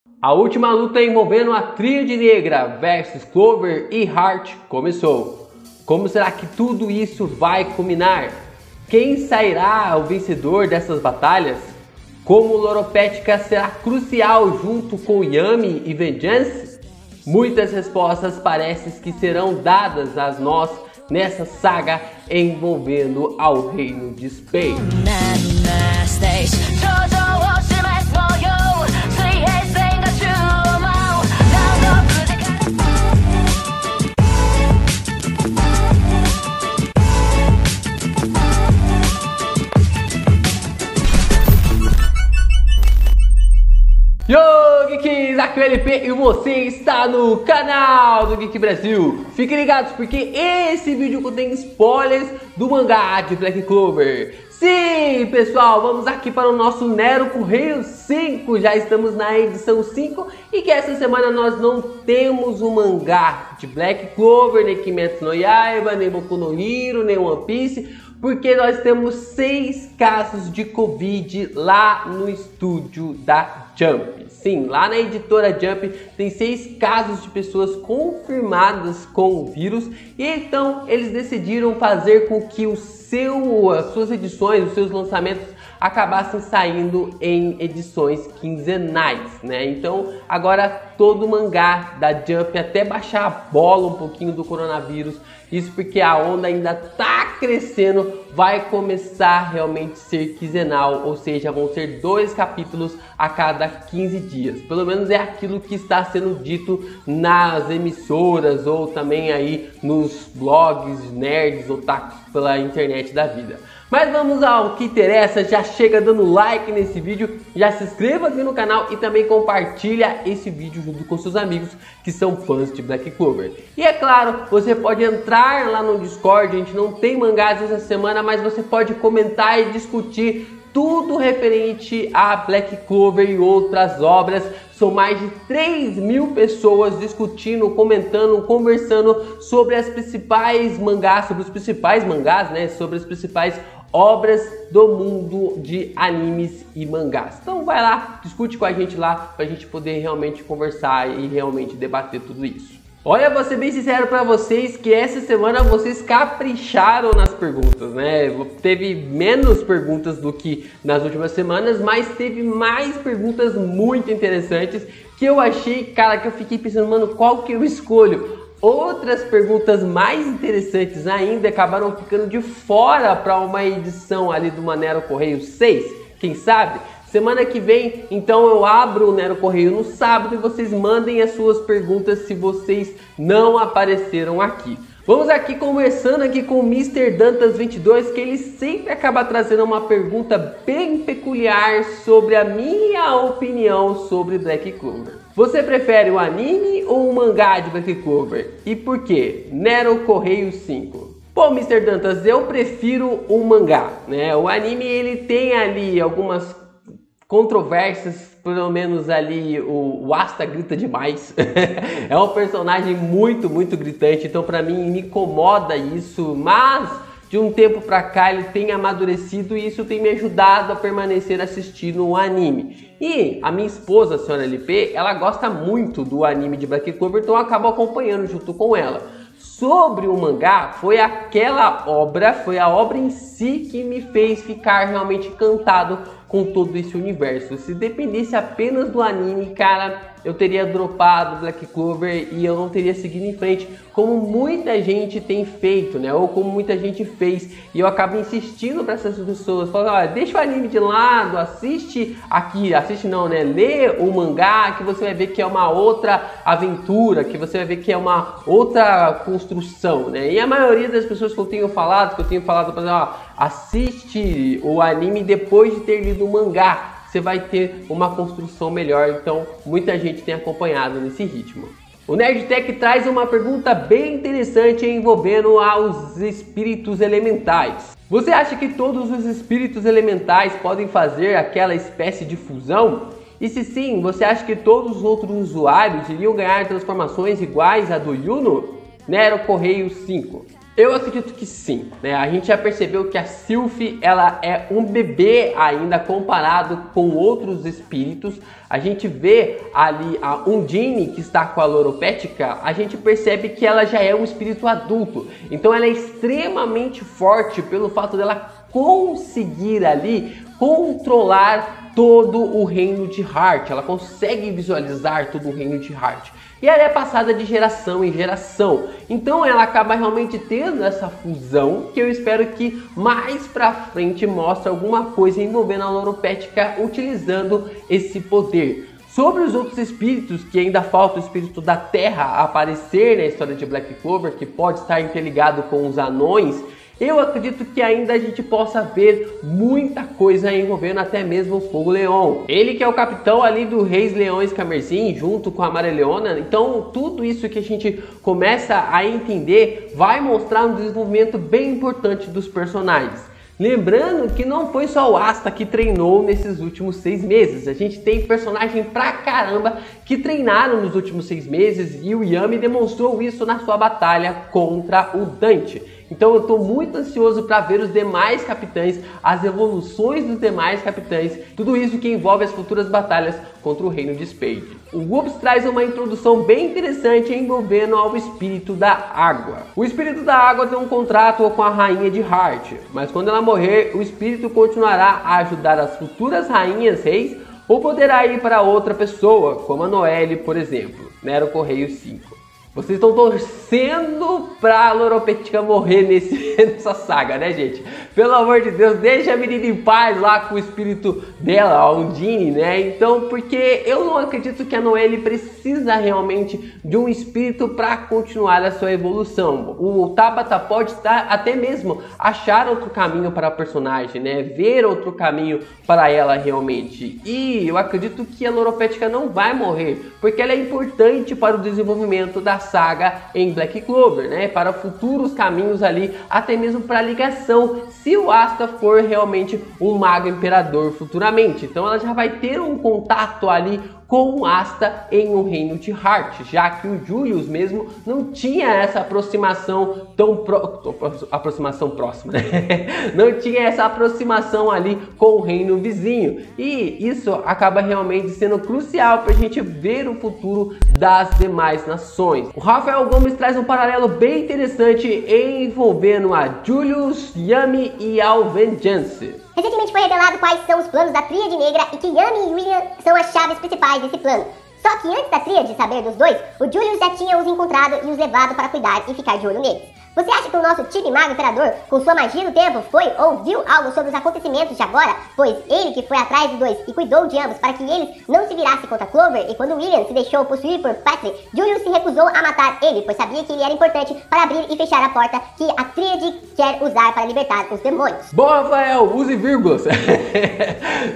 A última luta envolvendo a Tríade Negra versus Clover e Heart começou. Como será que tudo isso vai culminar? Quem sairá o vencedor dessas batalhas? Como Loropetka será crucial junto com Yami e Vengeance? Muitas respostas parecem que serão dadas a nós nessa saga envolvendo ao reino de Spain. Yo, Geeks! Aqui é o LP e você está no canal do Geek Brasil. Fiquem ligados porque esse vídeo contém spoilers do mangá de Black Clover. Sim, pessoal, vamos aqui para o nosso Nero Correio 5. Já estamos na edição 5 e que essa semana nós não temos o mangá de Black Clover, nem Kimetsu no Yaiba, nem Boku no Hero, nem One Piece, porque nós temos 6 casos de Covid lá no estúdio da Jump. Sim, lá na editora Jump tem 6 casos de pessoas confirmadas com o vírus e então eles decidiram fazer com que as suas edições, os seus lançamentos acabassem saindo em edições quinzenais, né? Então agora todo mangá da Jump, até baixar a bola um pouquinho do coronavírus, isso porque a onda ainda tá crescendo, vai começar realmente a ser quinzenal, ou seja, vão ser 2 capítulos a cada 15 dias. Pelo menos é aquilo que está sendo dito nas emissoras ou também aí nos blogs nerds ou otakus pela internet da vida. Mas vamos ao que interessa, já chega dando like nesse vídeo, já se inscreva aqui no canal e também compartilha esse vídeo junto com seus amigos que são fãs de Black Clover. E é claro, você pode entrar lá no Discord, a gente não tem mangás essa semana, mas você pode comentar e discutir tudo referente a Black Clover e outras obras. São mais de 3.000 pessoas discutindo, comentando, conversando sobre as principais mangás, né? Sobre as principais obras do mundo de animes e mangás. Então vai lá, discute com a gente lá pra gente poder realmente conversar e realmente debater tudo isso. Olha, vou ser bem sincero pra vocês que essa semana vocês capricharam nas perguntas, né? Teve menos perguntas do que nas últimas semanas, mas teve mais perguntas muito interessantes que eu achei, cara, que eu fiquei pensando, mano, qual que eu escolho? Outras perguntas mais interessantes ainda acabaram ficando de fora para uma edição ali do Nero Correio 6, quem sabe? Semana que vem, então eu abro o Nero Correio no sábado e vocês mandem as suas perguntas se vocês não apareceram aqui. Vamos aqui conversando aqui com o Mr. Dantas 22, que ele sempre acaba trazendo uma pergunta bem peculiar sobre a minha opinião sobre Black Clover. Você prefere o anime ou o mangá de Black Clover? E por quê? Nero Correio 5. Bom, Mr. Dantas, eu prefiro o mangá, né? O anime ele tem ali algumas controvérsias, pelo menos ali o Asta grita demais. É um personagem muito gritante, então pra mim me incomoda isso, mas de um tempo pra cá ele tem amadurecido e isso tem me ajudado a permanecer assistindo o anime. E a minha esposa, a senhora LP, ela gosta muito do anime de Black Clover, então eu acabo acompanhando junto com ela. Sobre o mangá, foi a obra em si que me fez ficar realmente encantado com todo esse universo. Se dependesse apenas do anime, cara, eu teria dropado Black Clover e eu não teria seguido em frente, como muita gente tem feito, né? Ou como muita gente fez. E eu acabo insistindo para essas pessoas, falando, olha, deixa o anime de lado, assiste não, né? Lê o mangá que você vai ver que é uma outra aventura, que você vai ver que é uma outra construção, né? E a maioria das pessoas que eu tenho falado para exemplo, ó, assiste o anime depois de ter lido o mangá. Você vai ter uma construção melhor, então muita gente tem acompanhado nesse ritmo. O Nerdtech traz uma pergunta bem interessante envolvendo aos espíritos elementais. Você acha que todos os espíritos elementais podem fazer aquela espécie de fusão? E se sim, você acha que todos os outros usuários iriam ganhar transformações iguais à do Yuno? Nero Correio 5. Eu acredito que sim, né? A gente já percebeu que a Sylphie, ela é um bebê ainda comparado com outros espíritos. A gente vê ali a Undine, que está com a Loropetica, a gente percebe que ela já é um espírito adulto. Então ela é extremamente forte pelo fato dela conseguir ali controlar todo o reino de Heart. Ela consegue visualizar todo o reino de Heart. E ela é passada de geração em geração. Então ela acaba realmente tendo essa fusão, que eu espero que mais pra frente mostre alguma coisa envolvendo a Loropetica utilizando esse poder. Sobre os outros espíritos, que ainda falta o espírito da Terra aparecer na história de Black Clover, que pode estar interligado com os anões, eu acredito que ainda a gente possa ver muita coisa envolvendo até mesmo o Fogo Leão. Ele que é o capitão ali do Reis Leões Camersim, junto com a Amareleona. Então tudo isso que a gente começa a entender vai mostrar um desenvolvimento bem importante dos personagens. Lembrando que não foi só o Asta que treinou nesses últimos 6 meses. A gente tem personagem pra caramba que treinaram nos últimos 6 meses e o Yami demonstrou isso na sua batalha contra o Dante. Então eu estou muito ansioso para ver os demais capitães, as evoluções dos demais capitães, tudo isso que envolve as futuras batalhas contra o reino de Spade. O Whoops traz uma introdução bem interessante envolvendo ao espírito da água. O espírito da água tem um contrato com a rainha de Heart, mas quando ela morrer, o espírito continuará a ajudar as futuras rainhas reis ou poderá ir para outra pessoa, como a Noelle, por exemplo. Nero Correio 5. Vocês estão torcendo pra Loropetica morrer nessa saga, né, gente? Pelo amor de Deus, deixa a menina em paz lá com o espírito dela, a Undine, né? Então, porque eu não acredito que a Noelle precisa realmente de um espírito para continuar a sua evolução. O Tabata pode estar até mesmo achar outro caminho para a personagem, né? Ver outro caminho para ela realmente. E eu acredito que a Loropetica não vai morrer, porque ela é importante para o desenvolvimento da saga em Black Clover, né? Para futuros caminhos ali, até mesmo para ligação, se o Asta for realmente um mago imperador futuramente. Então ela já vai ter um contato ali com o Asta em um reino de Heart, já que o Julius mesmo não tinha essa aproximação aproximação próxima, né? Não tinha essa aproximação ali com o reino vizinho, e isso acaba realmente sendo crucial para a gente ver o futuro das demais nações. O Rafael Gomes traz um paralelo bem interessante envolvendo a Julius, Yami e a Vengeance. Recentemente foi revelado quais são os planos da Tríade Negra e que Yami e William são as chaves principais desse plano. Só que antes da Tríade saber dos dois, o Julius já tinha os encontrado e os levado para cuidar e ficar de olho neles. Você acha que o nosso Chibi Mago Imperador, com sua magia do tempo, foi ou viu algo sobre os acontecimentos de agora? Pois ele que foi atrás dos dois e cuidou de ambos para que eles não se virassem contra Clover, e quando William se deixou possuir por Patrick, Julius se recusou a matar ele, pois sabia que ele era importante para abrir e fechar a porta que a Tríade quer usar para libertar os demônios. Bom, Rafael, use vírgulas.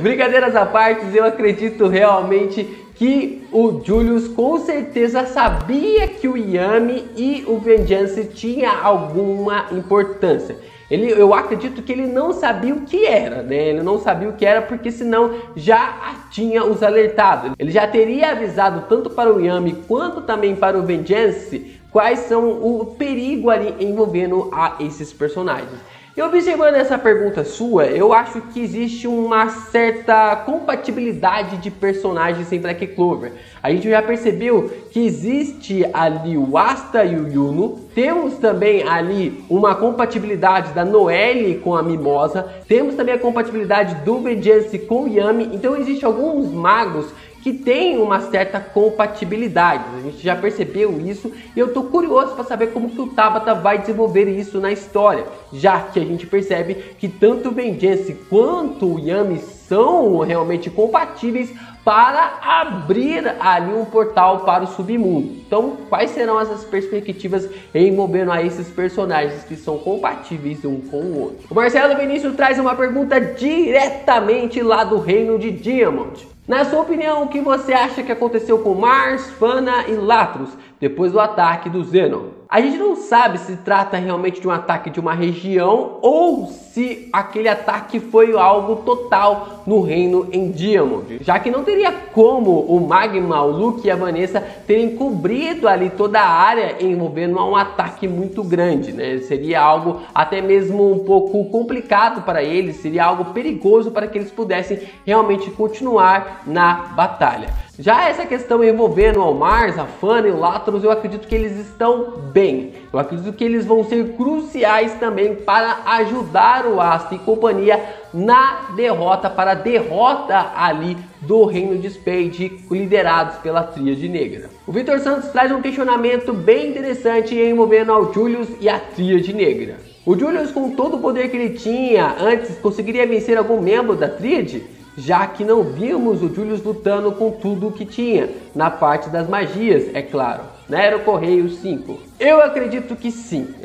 Brincadeiras à parte, eu acredito realmente que o Julius com certeza sabia que o Yami e o Vengeance tinha alguma importância. Eu acredito que ele não sabia o que era, né? Ele não sabia o que era porque senão já tinha os alertado. Ele já teria avisado tanto para o Yami quanto também para o Vengeance quais são o perigo ali envolvendo a esses personagens. E observando essa pergunta sua, eu acho que existe uma certa compatibilidade de personagens em Black Clover. A gente já percebeu que existe ali o Asta e o Yuno. Temos também ali uma compatibilidade da Noelle com a Mimosa. Temos também a compatibilidade do Vengeance com o Yami. Então existem alguns magos que tem uma certa compatibilidade. A gente já percebeu isso e eu tô curioso para saber como que o Tabata vai desenvolver isso na história, já que a gente percebe que tanto o Vengeance quanto o Yami são realmente compatíveis para abrir ali um portal para o submundo. Então, quais serão essas perspectivas envolvendo a esses personagens que são compatíveis um com o outro? O Marcelo Vinícius traz uma pergunta diretamente lá do reino de Diamond. Na sua opinião, o que você acha que aconteceu com Mars, Fana e Latros depois do ataque do Zenon? A gente não sabe se trata realmente de um ataque de uma região ou se aquele ataque foi algo total no reino Endiamond, já que não teria como o Magma, o Luke e a Vanessa terem cobrido ali toda a área envolvendo um ataque muito grande, né? Seria algo até mesmo um pouco complicado para eles, seria algo perigoso para que eles pudessem realmente continuar na batalha. Já essa questão envolvendo o Mars, a Fana e o Latros, eu acredito que eles estão bem. Eu acredito que eles vão ser cruciais também para ajudar o Asta e companhia na derrota, para a derrota ali do Reino de Spade, liderados pela Tríade Negra. O Vitor Santos traz um questionamento bem interessante envolvendo ao Julius e a Tríade Negra. O Julius, com todo o poder que ele tinha antes, conseguiria vencer algum membro da Tríade? Já que não vimos o Julius lutando com tudo o que tinha, na parte das magias, é claro. Nero Correio 5. Eu acredito que sim.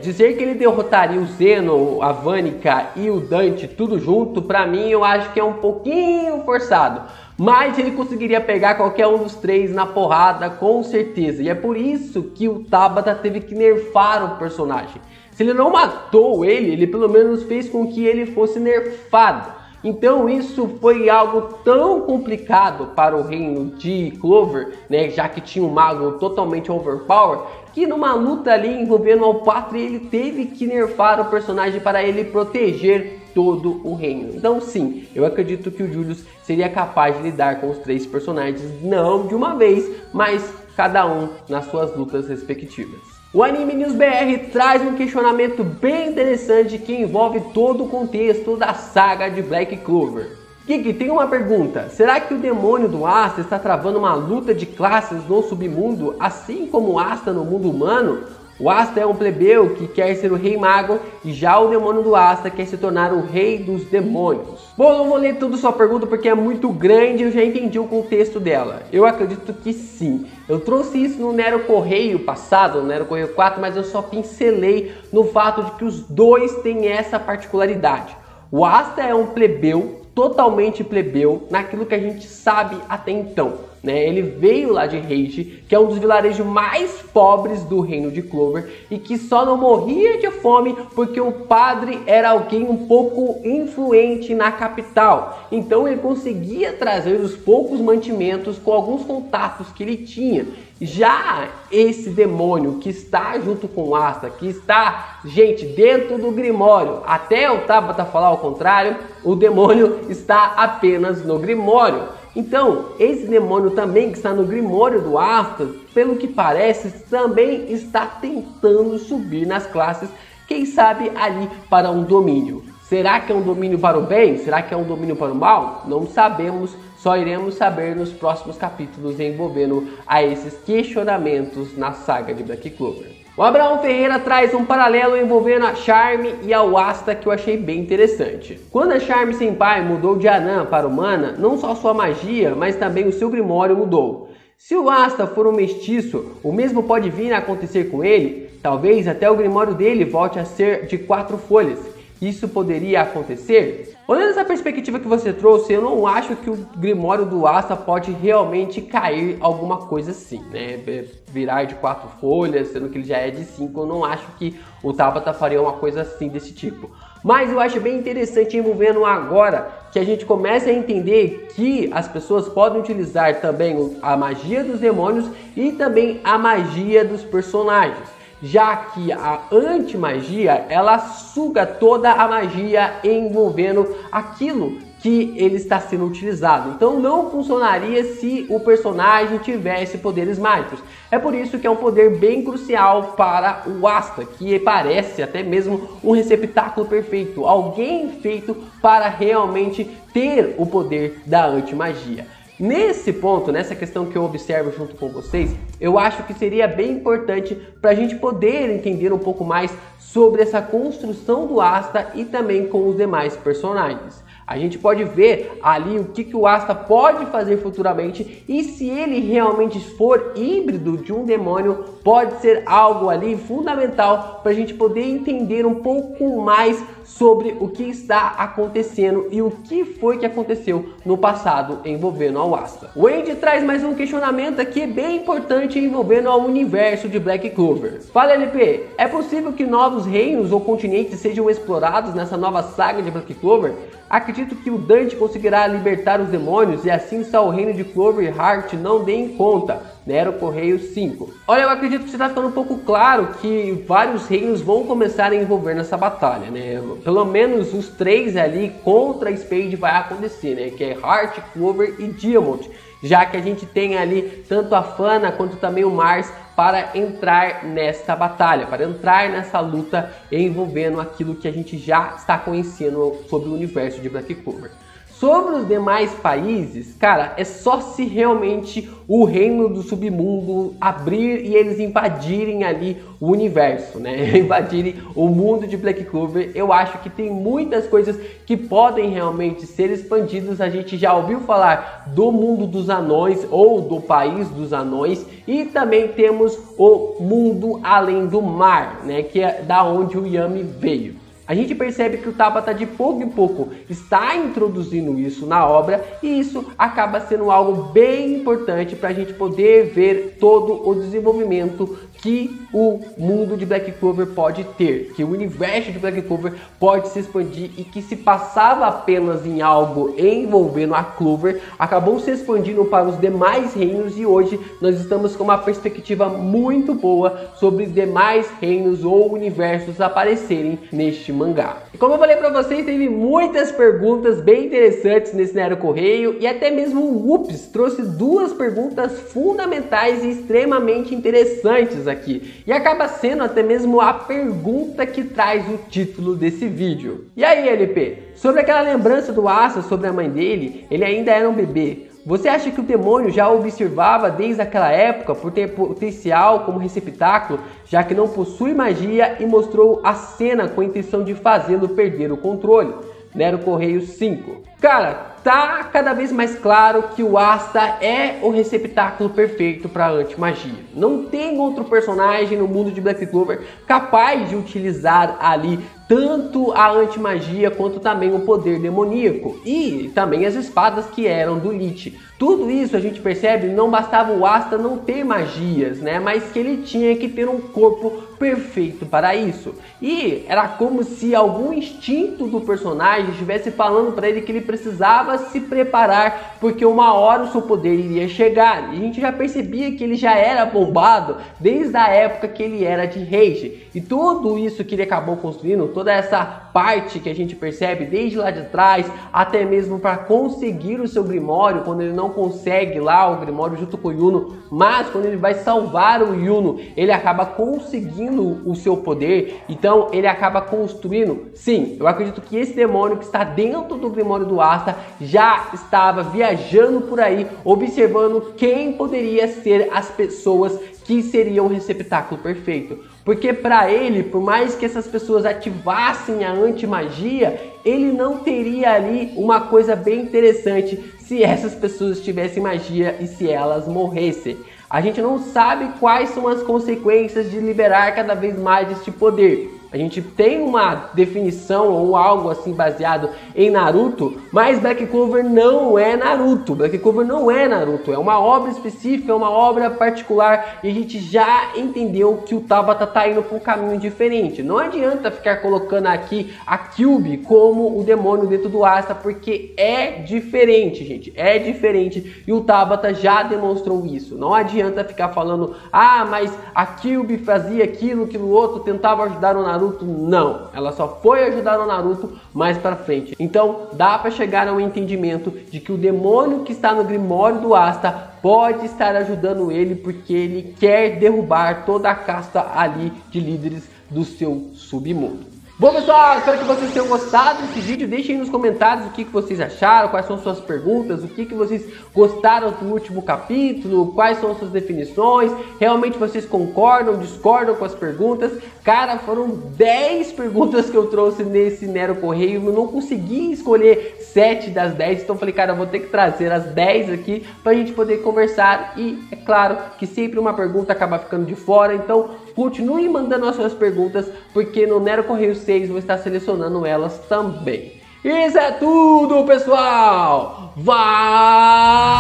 Dizer que ele derrotaria o Zenon, a Vanica e o Dante tudo junto, pra mim eu acho que é um pouquinho forçado. Mas ele conseguiria pegar qualquer um dos três na porrada com certeza. E é por isso que o Tabata teve que nerfar o personagem. Se ele não matou ele pelo menos fez com que ele fosse nerfado. Então isso foi algo tão complicado para o reino de Clover, né, já que tinha um mago totalmente overpower, que numa luta ali envolvendo o Alpatre ele teve que nerfar o personagem para ele proteger todo o reino. Então sim, eu acredito que o Julius seria capaz de lidar com os três personagens, não de uma vez, mas cada um nas suas lutas respectivas. O Anime News BR traz um questionamento bem interessante que envolve todo o contexto da saga de Black Clover. Kiki, tem uma pergunta. Será que o demônio do Asta está travando uma luta de classes no submundo, assim como o Asta no mundo humano? O Asta é um plebeu que quer ser o rei mago e já o demônio do Asta quer se tornar o rei dos demônios. Bom, eu não vou ler toda a sua pergunta porque é muito grande e eu já entendi o contexto dela. Eu acredito que sim. Eu trouxe isso no Nero Correio passado, no Nero Correio 4, mas eu só pincelei no fato de que os dois têm essa particularidade. O Asta é um plebeu, totalmente plebeu, naquilo que a gente sabe até então. Ele veio lá de Rage, que é um dos vilarejos mais pobres do reino de Clover e que só não morria de fome porque o padre era alguém um pouco influente na capital. Então ele conseguia trazer os poucos mantimentos com alguns contatos que ele tinha. Já esse demônio que está junto com o Asta, que está, gente, dentro do Grimório, até o Tabata falar ao contrário, o demônio está apenas no Grimório. Então, esse demônio também que está no Grimório do Asta, pelo que parece, também está tentando subir nas classes, quem sabe ali para um domínio. Será que é um domínio para o bem? Será que é um domínio para o mal? Não sabemos, só iremos saber nos próximos capítulos envolvendo a esses questionamentos na saga de Black Clover. O Abraão Ferreira traz um paralelo envolvendo a Charme e a Asta que eu achei bem interessante. Quando a Charme Senpai mudou de Anã para Humana, não só sua magia, mas também o seu Grimório mudou. Se o Asta for um mestiço, o mesmo pode vir a acontecer com ele, talvez até o Grimório dele volte a ser de 4 folhas. Isso poderia acontecer? Olhando essa perspectiva que você trouxe, eu não acho que o Grimório do Asta pode realmente cair alguma coisa assim, né? Virar de 4 folhas, sendo que ele já é de 5, eu não acho que o Tabata faria uma coisa assim desse tipo. Mas eu acho bem interessante envolvendo agora que a gente começa a entender que as pessoas podem utilizar também a magia dos demônios e também a magia dos personagens. Já que a anti-magia, ela suga toda a magia envolvendo aquilo que ele está sendo utilizado. Então não funcionaria se o personagem tivesse poderes mágicos. É por isso que é um poder bem crucial para o Asta, que parece até mesmo um receptáculo perfeito. Alguém feito para realmente ter o poder da anti-magia. Nesse ponto, nessa questão que eu observo junto com vocês, eu acho que seria bem importante para a gente poder entender um pouco mais sobre essa construção do Asta e também com os demais personagens. A gente pode ver ali o que o Asta pode fazer futuramente e se ele realmente for híbrido de um demônio, pode ser algo ali fundamental para a gente poder entender um pouco mais sobre o que está acontecendo e o que foi que aconteceu no passado envolvendo a Asta. O Andy traz mais um questionamento aqui bem importante envolvendo ao universo de Black Clover. Fala, LP, é possível que novos reinos ou continentes sejam explorados nessa nova saga de Black Clover? Acredito que o Dante conseguirá libertar os demônios e assim só o reino de Clover e Heart não dê em conta. Nero Correio 5. Olha, eu acredito que está ficando um pouco claro que vários reinos vão começar a envolver nessa batalha, né? Pelo menos os 3 ali contra a Spade vai acontecer, né? Que é Heart, Clover e Diamond. Já que a gente tem ali tanto a Fana quanto também o Mars para entrar nesta batalha, para entrar nessa luta envolvendo aquilo que a gente já está conhecendo sobre o universo de Black Clover. Sobre os demais países, cara, é só se realmente o reino do submundo abrir e eles invadirem ali o universo, né? Invadirem o mundo de Black Clover. Eu acho que tem muitas coisas que podem realmente ser expandidas. A gente já ouviu falar do mundo dos anões ou do país dos anões e também temos o mundo além do mar, né? Que é da onde o Yami veio. A gente percebe que o Tabata de pouco em pouco está introduzindo isso na obra e isso acaba sendo algo bem importante para a gente poder ver todo o desenvolvimento que o mundo de Black Clover pode ter, que o universo de Black Clover pode se expandir e que se passava apenas em algo envolvendo a Clover, acabou se expandindo para os demais reinos e hoje nós estamos com uma perspectiva muito boa sobre os demais reinos ou universos aparecerem neste mangá. E como eu falei para vocês, teve muitas perguntas bem interessantes nesse Nero Correio e até mesmo o Ups trouxe 2 perguntas fundamentais e extremamente interessantes aqui. E acaba sendo até mesmo a pergunta que traz o título desse vídeo. E aí, LP, sobre aquela lembrança do Asta sobre a mãe dele, ele ainda era um bebê. Você acha que o demônio já o observava desde aquela época por ter potencial como receptáculo, já que não possui magia e mostrou a cena com a intenção de fazê-lo perder o controle? Nero Correio 5. Cara, tá cada vez mais claro que o Asta é o receptáculo perfeito para anti-magia. Não tem outro personagem no mundo de Black Clover capaz de utilizar ali tanto a anti-magia quanto também o poder demoníaco e também as espadas que eram do Lich. Tudo isso a gente percebe, não bastava o Asta não ter magias, né? Mas que ele tinha que ter um corpo perfeito para isso. E era como se algum instinto do personagem estivesse falando para ele que ele precisava se preparar, porque uma hora o seu poder iria chegar. E a gente já percebia que ele já era bombado desde a época que ele era de Rage. E tudo isso que ele acabou construindo, toda essa parte que a gente percebe desde lá de trás, até mesmo para conseguir o seu Grimório, quando ele não consegue lá o Grimório junto com o Yuno, mas quando ele vai salvar o Yuno, ele acaba conseguindo o seu poder, então ele acaba construindo. Sim, eu acredito que esse demônio que está dentro do Grimório do Asta já estava viajando por aí, observando quem poderia ser as pessoas que seriam o receptáculo perfeito. Porque para ele, por mais que essas pessoas ativassem a anti-magia, ele não teria ali uma coisa bem interessante se essas pessoas tivessem magia e se elas morressem. A gente não sabe quais são as consequências de liberar cada vez mais este poder. A gente tem uma definição ou algo assim baseado em Naruto, mas Black Clover não é Naruto. Black Clover não é Naruto, é uma obra específica, é uma obra particular e a gente já entendeu que o Tabata tá indo para um caminho diferente. Não adianta ficar colocando aqui a Kyuubi como o demônio dentro do Asta, porque é diferente, gente, é diferente e o Tabata já demonstrou isso. Não adianta ficar falando, ah, mas a Kyuubi fazia aquilo outro, tentava ajudar o Naruto. Não, ela só foi ajudar o Naruto mais pra frente. Então dá pra chegar ao entendimento de que o demônio que está no Grimório do Asta pode estar ajudando ele porque ele quer derrubar toda a casta ali de líderes do seu submundo. Bom, pessoal, espero que vocês tenham gostado desse vídeo. Deixem aí nos comentários o que vocês acharam, quais são suas perguntas, o que vocês gostaram do último capítulo, quais são suas definições, realmente vocês concordam, discordam com as perguntas. Cara, foram 10 perguntas que eu trouxe nesse Nero Correio, eu não consegui escolher 7 das 10, então eu falei, cara, eu vou ter que trazer as 10 aqui pra gente poder conversar e é claro que sempre uma pergunta acaba ficando de fora, então continue mandando as suas perguntas, porque no Nero Correio 6 vou estar selecionando elas também. Isso é tudo, pessoal! Valeu!